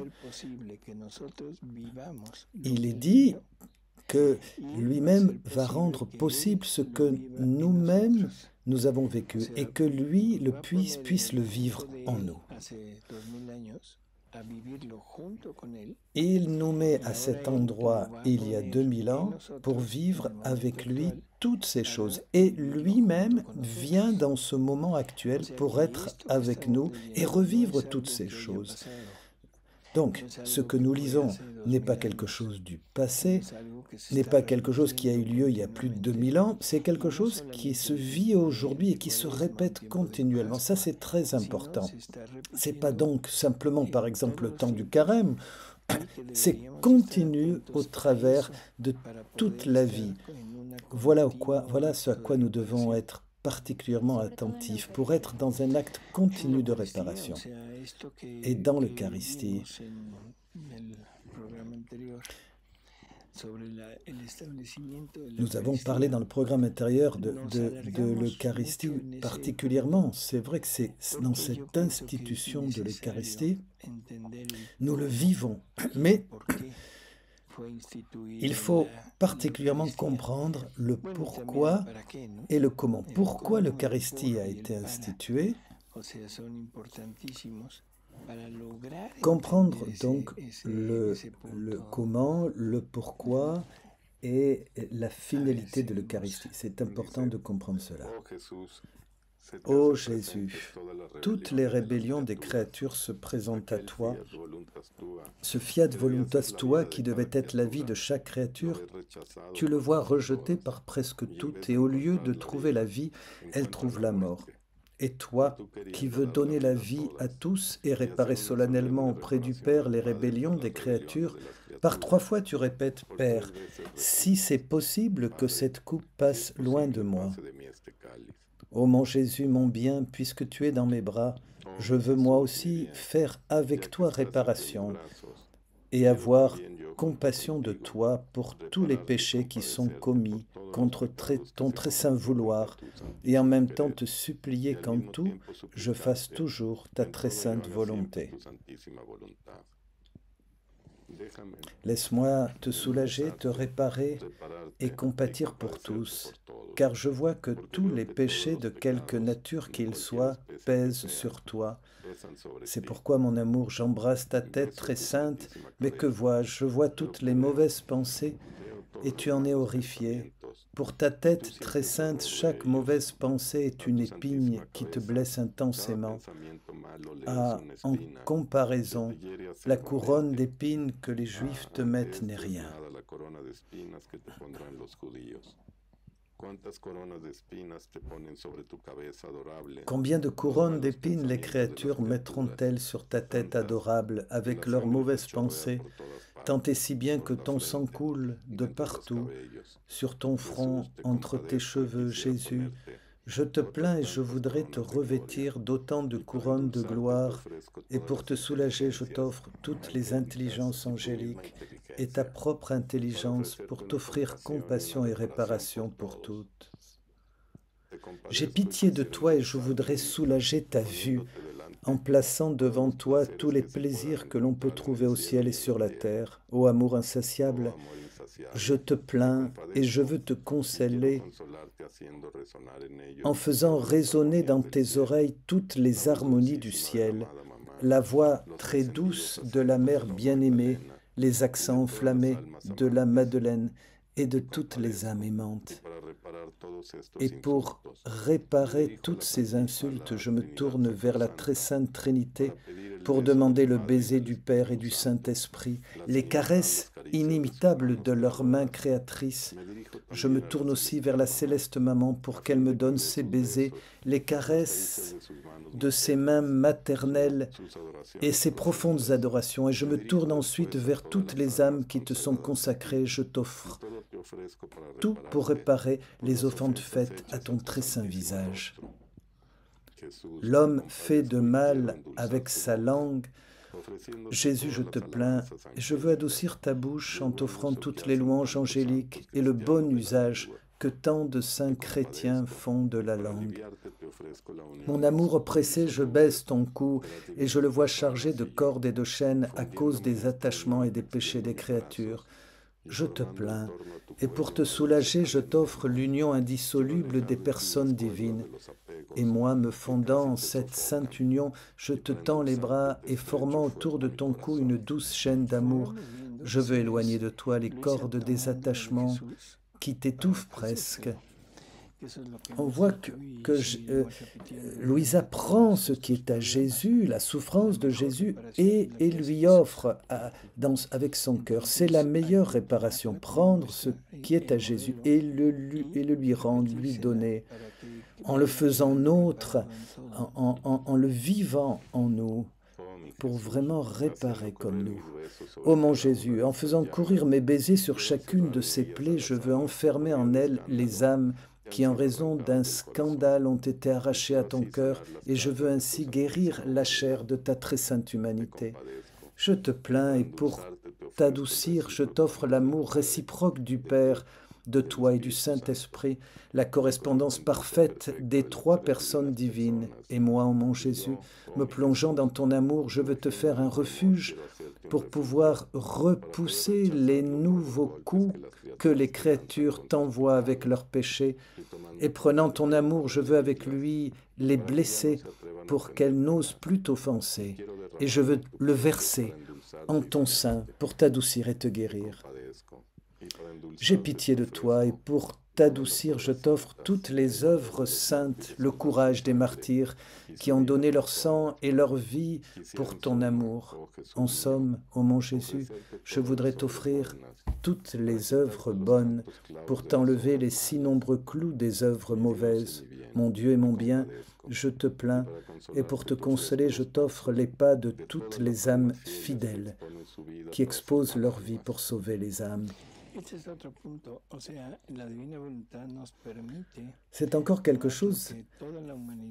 Il est dit que lui-même va rendre possible ce que nous-mêmes nous avons vécu et que lui puisse le vivre en nous. Il nous met à cet endroit il y a 2000 ans pour vivre avec lui toutes ces choses. Et lui-même vient dans ce moment actuel pour être avec nous et revivre toutes ces choses. Donc, ce que nous lisons n'est pas quelque chose du passé, n'est pas quelque chose qui a eu lieu il y a plus de 2000 ans, c'est quelque chose qui se vit aujourd'hui et qui se répète continuellement. Ça, c'est très important. C'est pas donc simplement, par exemple, le temps du carême, c'est continu au travers de toute la vie. Voilà ce à quoi nous devons être particulièrement attentifs pour être dans un acte continu de réparation. Et dans l'Eucharistie, nous avons parlé dans le programme intérieur de l'Eucharistie particulièrement. C'est vrai que c'est dans cette institution de l'Eucharistie, nous le vivons, mais il faut particulièrement comprendre le pourquoi et le comment. Pourquoi l'Eucharistie a été instituée? Comprendre donc le comment, le pourquoi et la finalité de l'Eucharistie. C'est important de comprendre cela. Ô Jésus, toutes les rébellions des créatures se présentent à toi. Ce fiat voluntas tua qui devait être la vie de chaque créature, tu le vois rejeté par presque toutes et au lieu de trouver la vie, elle trouve la mort. Et toi, qui veux donner la vie à tous et réparer solennellement auprès du Père les rébellions des créatures, par 3 fois tu répètes, Père, si c'est possible que cette coupe passe loin de moi. Ô mon Jésus, mon bien, puisque tu es dans mes bras, je veux moi aussi faire avec toi réparation et avoir compassion de toi pour tous les péchés qui sont commis contre ton très saint vouloir, et en même temps te supplier qu'en tout, je fasse toujours ta très sainte volonté. Laisse-moi te soulager, te réparer et compatir pour tous, car je vois que tous les péchés de quelque nature qu'ils soient pèsent sur toi. C'est pourquoi, mon amour, j'embrasse ta tête très sainte, mais que vois-je? Je vois toutes les mauvaises pensées, et tu en es horrifié. Pour ta tête très sainte, chaque mauvaise pensée est une épine qui te blesse intensément. Ah, en comparaison, la couronne d'épines que les Juifs te mettent n'est rien. Combien de couronnes d'épines les créatures mettront-elles sur ta tête adorable avec leurs mauvaises pensées, tant et si bien que ton sang coule de partout, sur ton front, entre tes cheveux, Jésus. Je te plains et je voudrais te revêtir d'autant de couronnes de gloire, et pour te soulager, je t'offre toutes les intelligences angéliques et ta propre intelligence pour t'offrir compassion et réparation pour toutes. J'ai pitié de toi et je voudrais soulager ta vue, en plaçant devant toi tous les plaisirs que l'on peut trouver au ciel et sur la terre. Ô amour insatiable, je te plains et je veux te consoler en faisant résonner dans tes oreilles toutes les harmonies du ciel, la voix très douce de la mère bien-aimée, les accents enflammés de la Madeleine et de toutes les âmes aimantes. Et pour réparer toutes ces insultes, je me tourne vers la très sainte Trinité pour demander le baiser du Père et du Saint-Esprit, les caresses inimitables de leurs mains créatrices. Je me tourne aussi vers la céleste Maman pour qu'elle me donne ses baisers, les caresses de ses mains maternelles et ses profondes adorations. Et je me tourne ensuite vers toutes les âmes qui te sont consacrées. Je t'offre tout pour réparer les offenses faites à ton très saint visage. L'homme fait de mal avec sa langue. Jésus, je te plains, et je veux adoucir ta bouche en t'offrant toutes les louanges angéliques et le bon usage que tant de saints chrétiens font de la langue. Mon amour oppressé, je baisse ton cou, et je le vois chargé de cordes et de chaînes à cause des attachements et des péchés des créatures. je te plains, et pour te soulager, je t'offre l'union indissoluble des personnes divines. Et moi, me fondant en cette sainte union, je te tends les bras et formant autour de ton cou une douce chaîne d'amour, je veux éloigner de toi les cordes des attachements qui t'étouffent presque. On voit que Louisa prend ce qui est à Jésus, la souffrance de Jésus, et lui offre avec son cœur. C'est la meilleure réparation, prendre ce qui est à Jésus et le lui rendre, lui donner, en le faisant nôtre, en le vivant en nous, pour vraiment réparer comme nous. Ô mon Jésus, en faisant courir mes baisers sur chacune de ces plaies, je veux enfermer en elles les âmes qui, en raison d'un scandale, ont été arrachées à ton cœur, et je veux ainsi guérir la chair de ta très sainte humanité. Je te plains, et pour t'adoucir, je t'offre l'amour réciproque du Père, de toi et du Saint-Esprit, la correspondance parfaite des trois personnes divines. Et moi, ô mon Jésus, me plongeant dans ton amour, je veux te faire un refuge pour pouvoir repousser les nouveaux coups que les créatures t'envoient avec leurs péchés. Et prenant ton amour, je veux avec lui les blesser pour qu'elles n'osent plus t'offenser. Et je veux le verser en ton sein pour t'adoucir et te guérir. J'ai pitié de toi, et pour t'adoucir, je t'offre toutes les œuvres saintes, le courage des martyrs qui ont donné leur sang et leur vie pour ton amour. En somme, ô mon Jésus, je voudrais t'offrir toutes les œuvres bonnes pour t'enlever les si nombreux clous des œuvres mauvaises. Mon Dieu et mon bien, je te plains, et pour te consoler, je t'offre les pas de toutes les âmes fidèles qui exposent leur vie pour sauver les âmes. C'est encore quelque chose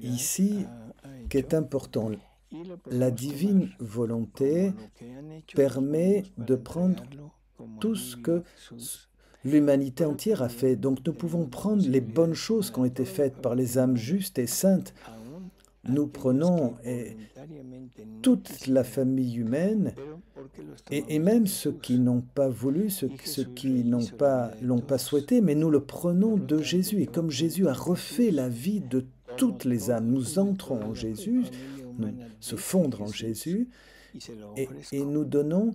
ici qui est important. La divine volonté permet de prendre tout ce que l'humanité entière a fait. Donc nous pouvons prendre les bonnes choses qui ont été faites par les âmes justes et saintes. Nous prenons toute la famille humaine et même ceux qui n'ont pas voulu, ceux qui l'ont pas souhaité, mais nous le prenons de Jésus. Et comme Jésus a refait la vie de toutes les âmes, nous entrons en Jésus, nous se fondre en Jésus, et nous donnons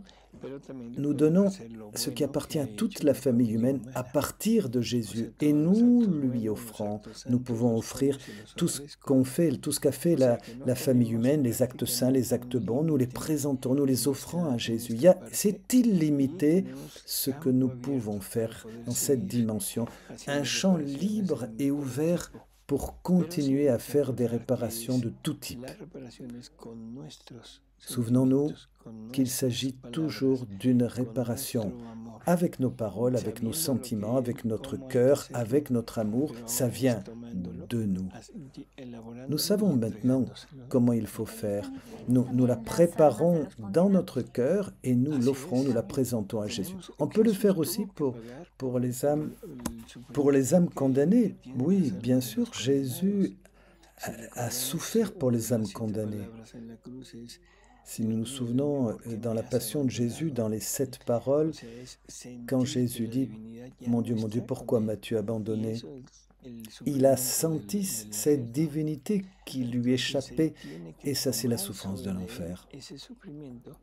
ce qui appartient à toute la famille humaine à partir de Jésus. Et nous lui offrons, nous pouvons offrir tout ce qu'on fait, tout ce qu'a fait la famille humaine, les actes saints, les actes bons, nous les présentons, nous les offrons à Jésus. C'est illimité ce que nous pouvons faire dans cette dimension. Un champ libre et ouvert pour continuer à faire des réparations de tout type. Souvenons-nous qu'il s'agit toujours d'une réparation avec nos paroles, avec nos sentiments, avec notre cœur, avec notre amour. Ça vient de nous. Nous savons maintenant comment il faut faire. Nous la préparons dans notre cœur et nous l'offrons, nous la présentons à Jésus. On peut le faire aussi pour les âmes condamnées. Oui, bien sûr, Jésus a souffert pour les âmes condamnées. Si nous nous souvenons dans la passion de Jésus, dans les 7 paroles, quand Jésus dit « Mon Dieu, pourquoi m'as-tu abandonné ?» Il a senti cette divinité qui lui échappait, et ça c'est la souffrance de l'enfer.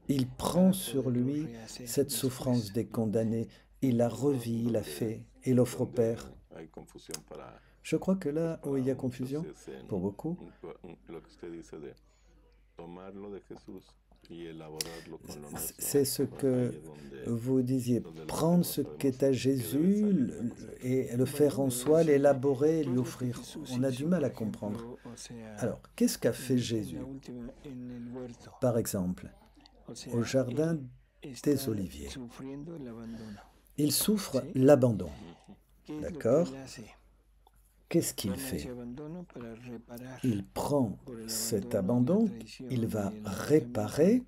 Il prend sur lui cette souffrance des condamnés, il la revit, il la fait, et l'offre au Père. Je crois que là où il y a confusion, pour beaucoup, c'est ce que vous disiez, prendre ce qu'est à Jésus et le faire en soi, l'élaborer, lui offrir. On a du mal à comprendre. Alors, qu'est-ce qu'a fait Jésus? Par exemple, au jardin des Oliviers, il souffre l'abandon. D'accord? Qu'est-ce qu'il fait? Il prend cet abandon, il va réparer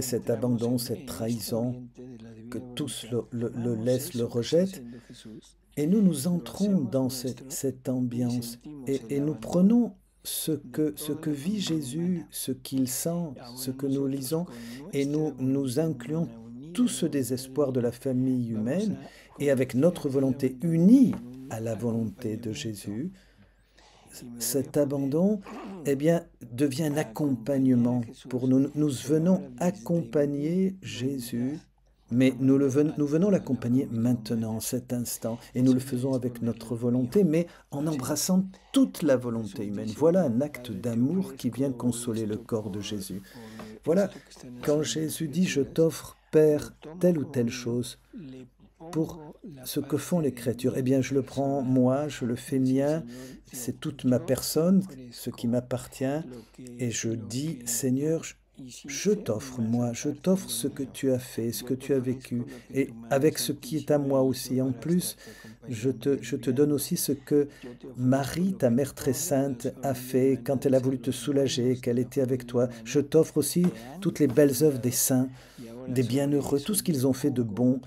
cet abandon, cette trahison, que tous le laissent, le rejettent. Et nous entrons dans cette ambiance et nous prenons ce que vit Jésus, ce qu'il sent, ce que nous lisons, et nous incluons tout ce désespoir de la famille humaine, et avec notre volonté unie à la volonté de Jésus, cet abandon, eh bien, devient un accompagnement pour nous. Nous venons accompagner Jésus, mais nous venons l'accompagner maintenant, en cet instant, et nous le faisons avec notre volonté, mais en embrassant toute la volonté humaine. Voilà un acte d'amour qui vient consoler le corps de Jésus. Voilà, quand Jésus dit « Je t'offre, Père, telle ou telle chose », pour ce que font les créatures, eh bien, je le prends moi, je le fais mien, c'est toute ma personne, ce qui m'appartient, et je dis, Seigneur, je t'offre, moi, je t'offre ce que tu as fait, ce que tu as vécu, et avec ce qui est à moi aussi. En plus, je te donne aussi ce que Marie, ta mère très sainte, a fait quand elle a voulu te soulager, qu'elle était avec toi. Je t'offre aussi toutes les belles œuvres des saints, des bienheureux, tout ce qu'ils ont fait de bon,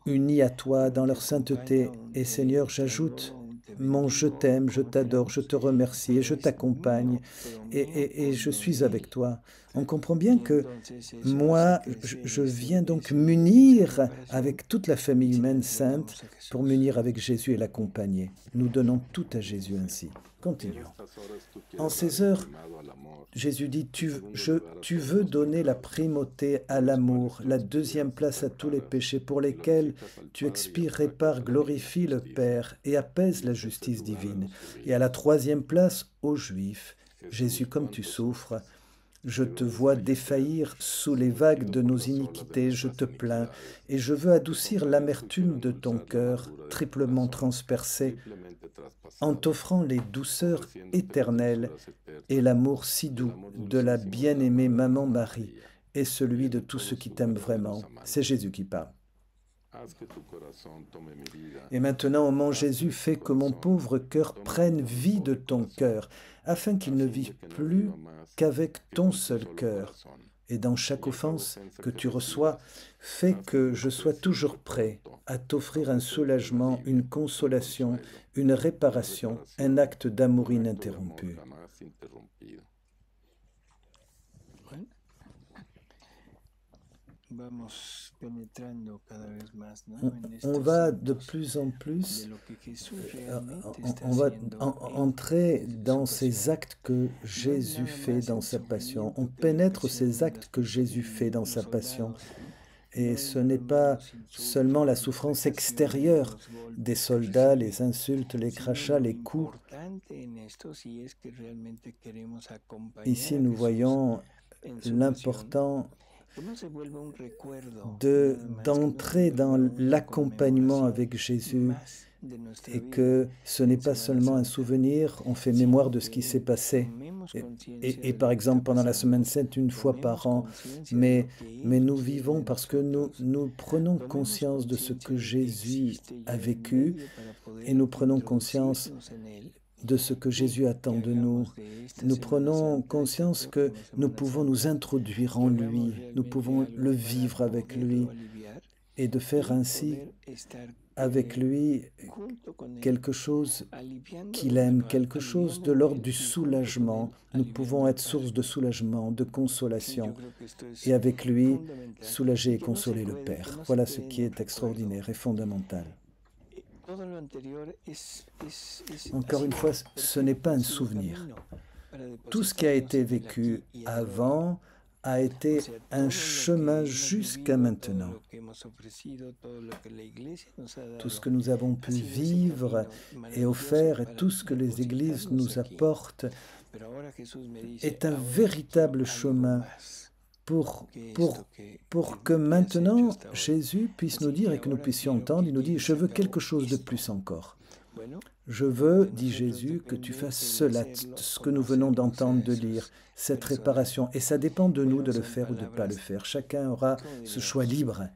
unis à toi dans leur sainteté. Et Seigneur, j'ajoute mon je t'aime, je t'adore, je te remercie et je t'accompagne et je suis avec toi. On comprend bien que moi, je viens donc m'unir avec toute la famille humaine sainte pour m'unir avec Jésus et l'accompagner. Nous donnons tout à Jésus ainsi. Continuons. En ces heures, Jésus dit, tu veux donner la primauté à l'amour, la deuxième place à tous les péchés pour lesquels tu expires, répares, glorifies le Père et apaises la justice divine. Et à la troisième place aux Juifs, Jésus, comme tu souffres, je te vois défaillir sous les vagues de nos iniquités, je te plains, et je veux adoucir l'amertume de ton cœur, triplement transpercé, en t'offrant les douceurs éternelles et l'amour si doux de la bien-aimée Maman Marie et celui de tous ceux qui t'aiment vraiment. C'est Jésus qui parle. Et maintenant, ô mon Jésus, fais que mon pauvre cœur prenne vie de ton cœur, afin qu'il ne vive plus qu'avec ton seul cœur. Et dans chaque offense que tu reçois, fais que je sois toujours prêt à t'offrir un soulagement, une consolation, une réparation, un acte d'amour ininterrompu. On va de plus en plus, on va entrer dans ces actes que Jésus fait dans sa passion. On pénètre ces actes que Jésus fait dans sa passion. Et ce n'est pas seulement la souffrance extérieure des soldats, les insultes, les crachats, les coups. Ici, nous voyons l'important d'entrer dans l'accompagnement avec Jésus et que ce n'est pas seulement un souvenir, on fait mémoire de ce qui s'est passé. Et par exemple, pendant la semaine sainte, une fois par an, mais nous vivons parce que nous prenons conscience de ce que Jésus a vécu et nous prenons conscience de ce que Jésus attend de nous. Nous prenons conscience que nous pouvons nous introduire en lui, nous pouvons le vivre avec lui et de faire ainsi avec lui quelque chose qu'il aime, quelque chose de l'ordre du soulagement. Nous pouvons être source de soulagement, de consolation et avec lui soulager et consoler le Père. Voilà ce qui est extraordinaire et fondamental. Encore une fois, ce n'est pas un souvenir. Tout ce qui a été vécu avant a été un chemin jusqu'à maintenant. Tout ce que nous avons pu vivre et offert et tout ce que les églises nous apportent est un véritable chemin pour que maintenant Jésus puisse nous dire et que nous puissions entendre. Il nous dit, je veux quelque chose de plus encore. Je veux, dit Jésus, que tu fasses cela, ce que nous venons d'entendre, de lire, cette réparation. Et ça dépend de nous de le faire ou de ne pas le faire. Chacun aura ce choix libre.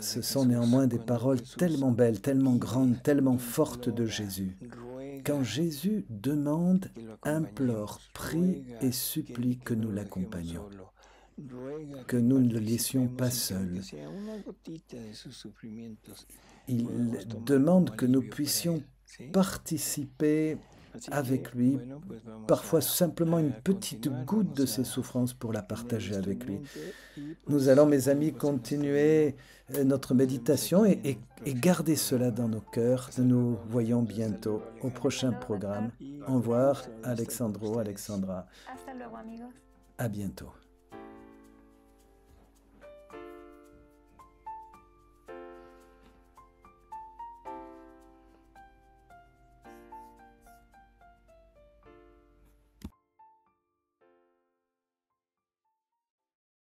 Ce sont néanmoins des paroles tellement belles, tellement grandes, tellement fortes de Jésus. Quand Jésus demande, implore, prie et supplie que nous l'accompagnions, que nous ne le laissions pas seul. Il demande que nous puissions participer avec lui, parfois simplement une petite goutte de ses souffrances pour la partager avec lui. Nous allons, mes amis, continuer notre méditation et garder cela dans nos cœurs. Nous nous voyons bientôt au prochain programme. Au revoir, Alexandro, Alexandra. À bientôt.